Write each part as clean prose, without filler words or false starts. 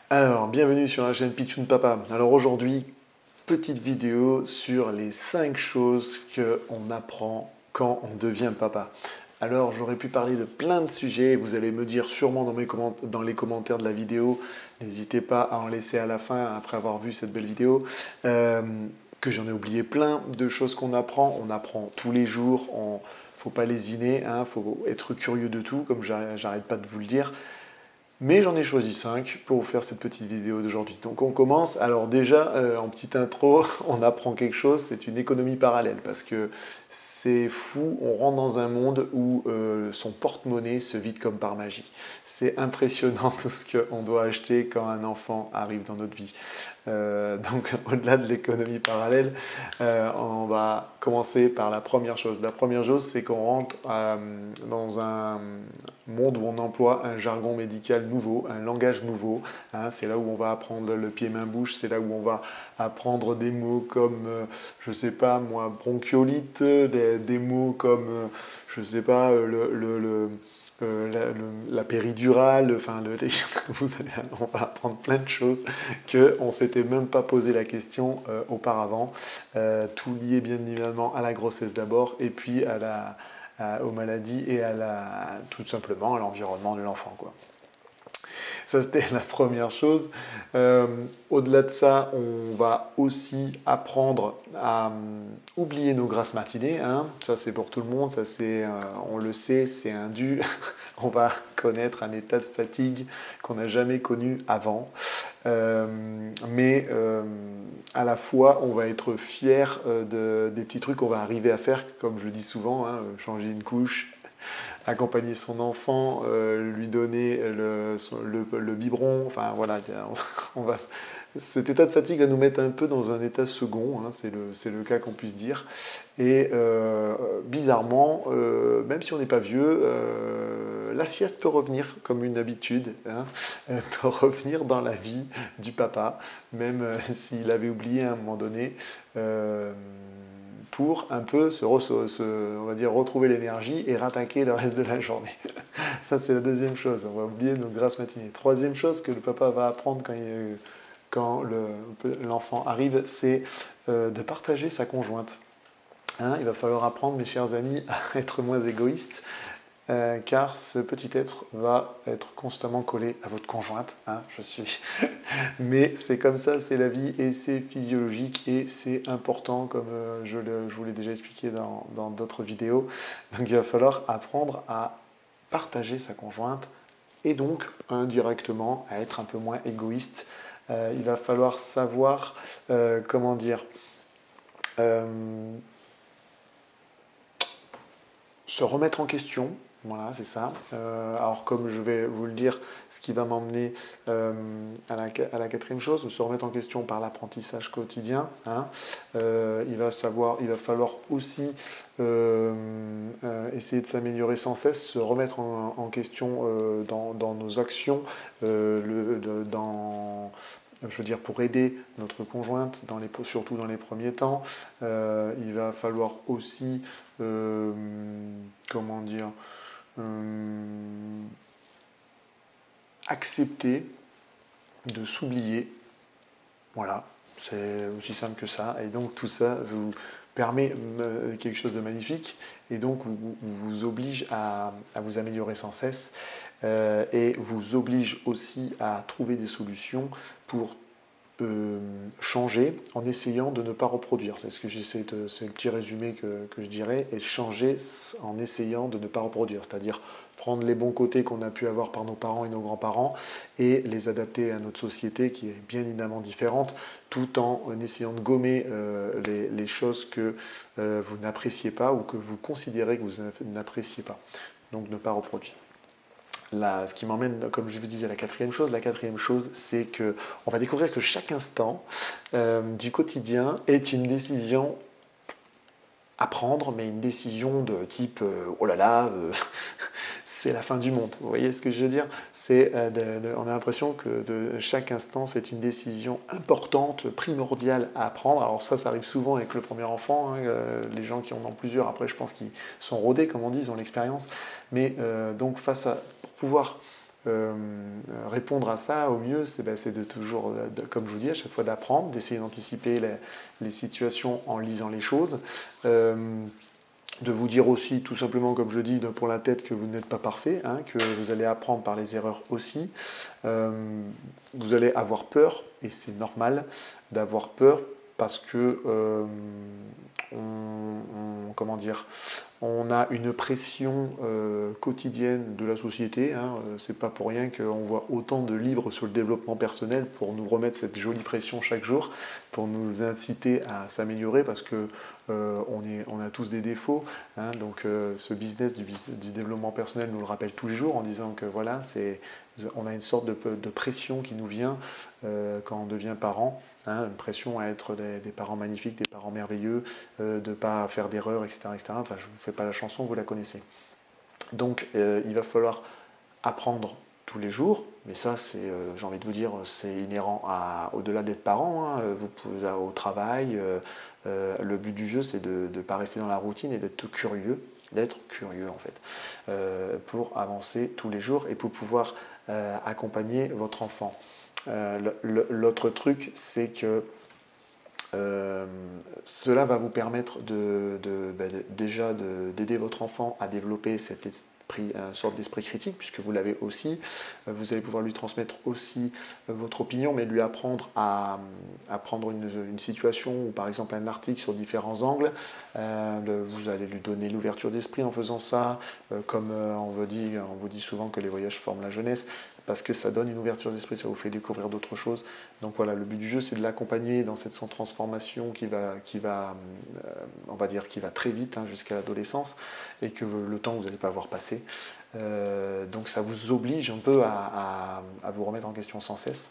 Alors, bienvenue sur la chaîne Pitchoun Papa. Alors aujourd'hui, petite vidéo sur les 5 choses qu'on apprend quand on devient papa. Alors, j'aurais pu parler de plein de sujets, vous allez me dire sûrement dans les commentaires de la vidéo, n'hésitez pas à en laisser à la fin après avoir vu cette belle vidéo, euh, que j'en ai oublié plein de choses qu'on apprend. On apprend tous les jours, faut pas lésiner, hein, faut être curieux de tout, comme j'arrête pas de vous le dire. Mais j'en ai choisi 5 pour vous faire cette petite vidéo d'aujourd'hui. Donc on commence. Alors déjà, en petite intro, on apprend quelque chose, c'est une économie parallèle. Parce que c'est fou, on rentre dans un monde où son porte-monnaie se vide comme par magie. C'est impressionnant tout ce qu'on doit acheter quand un enfant arrive dans notre vie. Donc au-delà de l'économie parallèle, on va commencer par la première chose. La première chose, c'est qu'on rentre dans un monde où on emploie un jargon médical nouveau, un langage nouveau. Hein, c'est là où on va apprendre le pied-main-bouche, c'est là où on va apprendre des mots comme, je ne sais pas moi, bronchiolite, des mots comme, je ne sais pas, la péridurale, enfin, on va apprendre plein de choses qu'on ne s'était même pas posé la question auparavant. Tout lié bien évidemment à la grossesse d'abord et puis aux maladies et tout simplement à l'environnement de l'enfant, quoi. Ça, c'était la première chose. Au-delà de ça, on va aussi apprendre à oublier nos grasses matinées. Hein. Ça, c'est pour tout le monde. Ça, on le sait, c'est un dû. On va connaître un état de fatigue qu'on n'a jamais connu avant. Mais à la fois, on va être fier des petits trucs qu'on va arriver à faire, comme je dis souvent, hein, changer une couche, accompagner son enfant, lui donner le biberon, enfin voilà, on va, cet état de fatigue va nous mettre un peu dans un état second, hein, c'est le cas qu'on puisse dire. Et bizarrement, même si on n'est pas vieux, la sieste peut revenir comme une habitude, hein, peut revenir dans la vie du papa, même s'il avait oublié à un moment donné. Pour un peu on va dire, retrouver l'énergie et rattaquer le reste de la journée. Ça, c'est la deuxième chose. On va oublier nos grasses matinées. Troisième chose que le papa va apprendre quand l'enfant arrive, c'est de partager sa conjointe. Hein, il va falloir apprendre, mes chers amis, à être moins égoïste, car ce petit être va être constamment collé à votre conjointe. Hein, mais c'est comme ça, c'est la vie et c'est physiologique et c'est important, comme je vous l'ai déjà expliqué dans d'autres vidéos. Donc il va falloir apprendre à partager sa conjointe et donc indirectement à être un peu moins égoïste. Il va falloir savoir, comment dire, euh, se remettre en question. Voilà, c'est ça. Alors, comme je vais vous le dire, ce qui va m'emmener à la quatrième chose, se remettre en question par l'apprentissage quotidien. Hein. Il va falloir aussi essayer de s'améliorer sans cesse, se remettre en question dans nos actions, je veux dire, pour aider notre conjointe, surtout dans les premiers temps. Il va falloir aussi, comment dire, euh, accepter de s'oublier. Voilà, c'est aussi simple que ça. Et donc tout ça vous permet quelque chose de magnifique et donc vous oblige à vous améliorer sans cesse et vous oblige aussi à trouver des solutions pour changer en essayant de ne pas reproduire. C'est c'est le petit résumé que je dirais, et changer en essayant de ne pas reproduire. C'est-à-dire prendre les bons côtés qu'on a pu avoir par nos parents et nos grands-parents et les adapter à notre société qui est bien évidemment différente, tout en essayant de gommer les choses que vous n'appréciez pas ou que vous considérez que vous n'appréciez pas. Donc ne pas reproduire. Ce qui m'emmène, comme je vous disais, à la quatrième chose. La quatrième chose, c'est que on va découvrir que chaque instant du quotidien est une décision à prendre, mais une décision de type oh là là, c'est la fin du monde. Vous voyez ce que je veux dire? On a l'impression que de chaque instant, c'est une décision importante, primordiale à prendre. Alors ça arrive souvent avec le premier enfant. Hein, les gens qui en ont plusieurs, après, je pense qu'ils sont rodés, comme on dit, ils ont l'expérience. Mais donc pour pouvoir répondre à ça au mieux, c'est de toujours, comme je vous dis, à chaque fois d'apprendre, d'essayer d'anticiper les situations en lisant les choses. De vous dire aussi, tout simplement, comme je dis, pour la tête, que vous n'êtes pas parfait, hein, que vous allez apprendre par les erreurs aussi. Vous allez avoir peur, et c'est normal d'avoir peur parce que comment dire, on a une pression quotidienne de la société. Hein. C'est pas pour rien qu'on voit autant de livres sur le développement personnel pour nous remettre cette jolie pression chaque jour, pour nous inciter à s'améliorer parce que on a tous des défauts. Hein. Donc ce business du développement personnel nous le rappelle tous les jours en disant que voilà, on a une sorte de pression qui nous vient quand on devient parent. Hein, une pression à être des parents magnifiques, des parents merveilleux, de ne pas faire d'erreurs, etc., etc. Enfin, je ne vous fais pas la chanson, vous la connaissez. Donc, il va falloir apprendre tous les jours, mais ça, j'ai envie de vous dire, c'est inhérent au-delà d'être parent. Hein, vous pouvez au travail. Le but du jeu, c'est de ne pas rester dans la routine et d'être curieux en fait, pour avancer tous les jours et pour pouvoir accompagner votre enfant. L'autre truc, c'est que cela va vous permettre déjà d'aider votre enfant à développer une sorte d'esprit critique, puisque vous l'avez aussi. Vous allez pouvoir lui transmettre aussi votre opinion, mais lui apprendre à prendre une situation ou par exemple un article sur différents angles. Vous allez lui donner l'ouverture d'esprit en faisant ça, comme on vous dit souvent que les voyages forment la jeunesse, parce que ça donne une ouverture d'esprit, ça vous fait découvrir d'autres choses. Donc voilà, le but du jeu, c'est de l'accompagner dans cette transformation qui va très vite, hein, jusqu'à l'adolescence, et que le temps, vous n'allez pas voir passer. Donc ça vous oblige un peu à vous remettre en question sans cesse,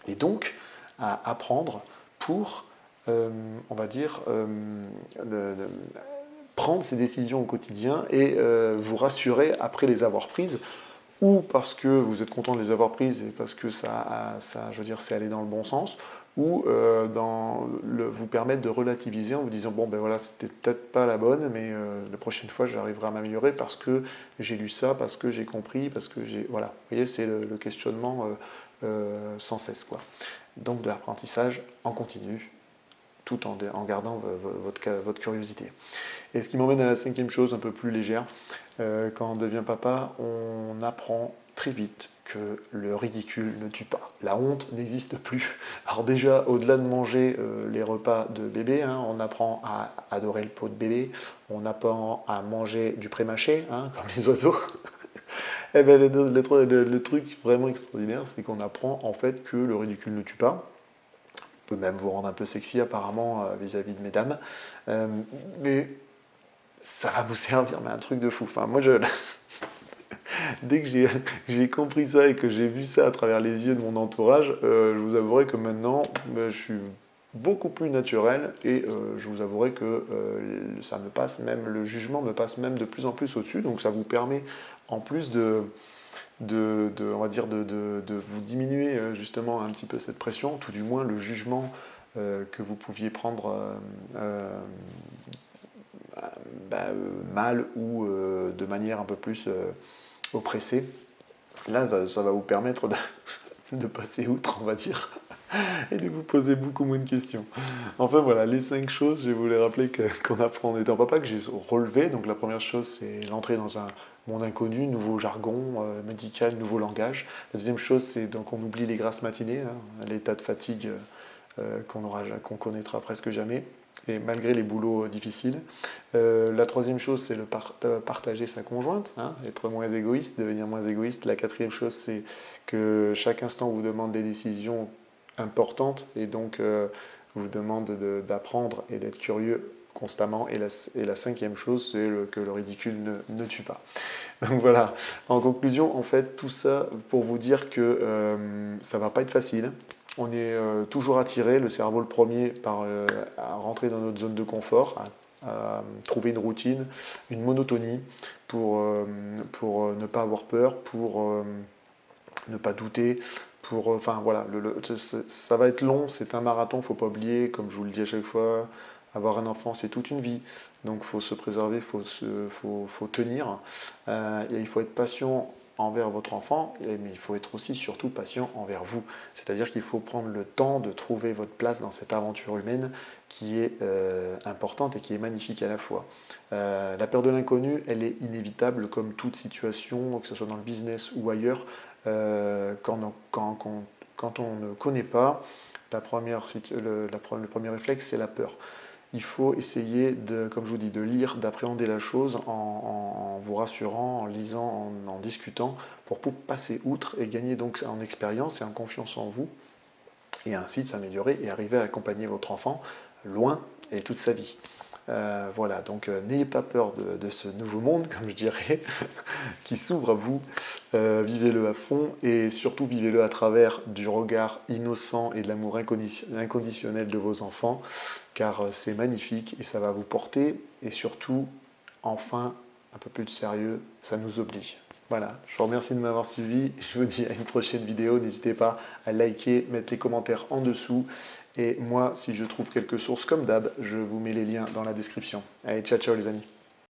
et donc à apprendre pour, prendre ces décisions au quotidien et vous rassurer après les avoir prises, ou parce que vous êtes content de les avoir prises et parce que je veux dire, c'est allé dans le bon sens, ou vous permettre de relativiser en vous disant bon ben voilà, c'était peut-être pas la bonne, mais la prochaine fois j'arriverai à m'améliorer parce que j'ai lu ça, parce que j'ai compris, parce que j'ai voilà. Vous voyez, c'est le questionnement sans cesse quoi. Donc de l'apprentissage en continu, tout en gardant votre curiosité. Et ce qui m'emmène à la cinquième chose, un peu plus légère. Quand on devient papa, on apprend très vite que le ridicule ne tue pas. La honte n'existe plus. Alors déjà, au-delà de manger les repas de bébé, hein, on apprend à adorer le pot de bébé, on apprend à manger du pré-mâché, hein, comme les oiseaux. Et ben, le truc vraiment extraordinaire, c'est qu'on apprend en fait que le ridicule ne tue pas. Peut même vous rendre un peu sexy apparemment vis-à-vis de mesdames. Mais ça va vous servir, mais un truc de fou. Enfin, moi, dès que j'ai compris ça et que j'ai vu ça à travers les yeux de mon entourage, je vous avouerai que maintenant, je suis beaucoup plus naturel et je vous avouerai que ça me passe même, le jugement me passe même de plus en plus au-dessus. Donc ça vous permet en plus on va dire de vous diminuer justement un petit peu cette pression, tout du moins le jugement que vous pouviez prendre mal ou de manière un peu plus oppressée. Là, ça va vous permettre de passer outre, on va dire, et de vous poser beaucoup moins de questions. Enfin voilà, les 5 choses, je vais vous les rappeler qu'on apprend en étant papa, que j'ai relevé. Donc la première chose, c'est l'entrée dans un monde inconnu, nouveau jargon médical, nouveau langage. La deuxième chose, c'est donc on oublie les grasses matinées, hein, l'état de fatigue qu'on connaîtra presque jamais, et malgré les boulots difficiles. La troisième chose, c'est partager sa conjointe, hein, être moins égoïste, devenir moins égoïste. La quatrième chose, c'est que chaque instant vous demande des décisions importantes et donc vous demande d'apprendre et d'être curieux constamment. Et la cinquième chose, c'est que le ridicule ne tue pas. Donc voilà, en conclusion, en fait, tout ça pour vous dire que ça va pas être facile. On est toujours attiré, le cerveau le premier, à rentrer dans notre zone de confort, à trouver une routine, une monotonie pour ne pas avoir peur, pour ne pas douter, enfin voilà, ça va être long, c'est un marathon, il ne faut pas oublier, comme je vous le dis à chaque fois, avoir un enfant c'est toute une vie, donc il faut se préserver, il faut tenir, et il faut être patient envers votre enfant, mais il faut être aussi surtout patient envers vous. C'est-à-dire qu'il faut prendre le temps de trouver votre place dans cette aventure humaine qui est importante et qui est magnifique à la fois. La peur de l'inconnu, elle est inévitable comme toute situation, que ce soit dans le business ou ailleurs. Quand on ne connaît pas, le premier réflexe, c'est la peur. Il faut essayer de, comme je vous dis, de lire, d'appréhender la chose en vous rassurant, en lisant, en discutant, pour passer outre et gagner donc en expérience et en confiance en vous, et ainsi de s'améliorer et arriver à accompagner votre enfant loin et toute sa vie. Voilà, donc n'ayez pas peur de ce nouveau monde, comme je dirais, qui s'ouvre à vous. Vivez-le à fond et surtout vivez-le à travers du regard innocent et de l'amour inconditionnel de vos enfants, car c'est magnifique et ça va vous porter. Et surtout, enfin, un peu plus de sérieux, ça nous oblige. Voilà, je vous remercie de m'avoir suivi. Je vous dis à une prochaine vidéo. N'hésitez pas à liker, mettre les commentaires en dessous. Et moi, si je trouve quelques sources comme d'hab, je vous mets les liens dans la description. Allez, ciao, ciao les amis.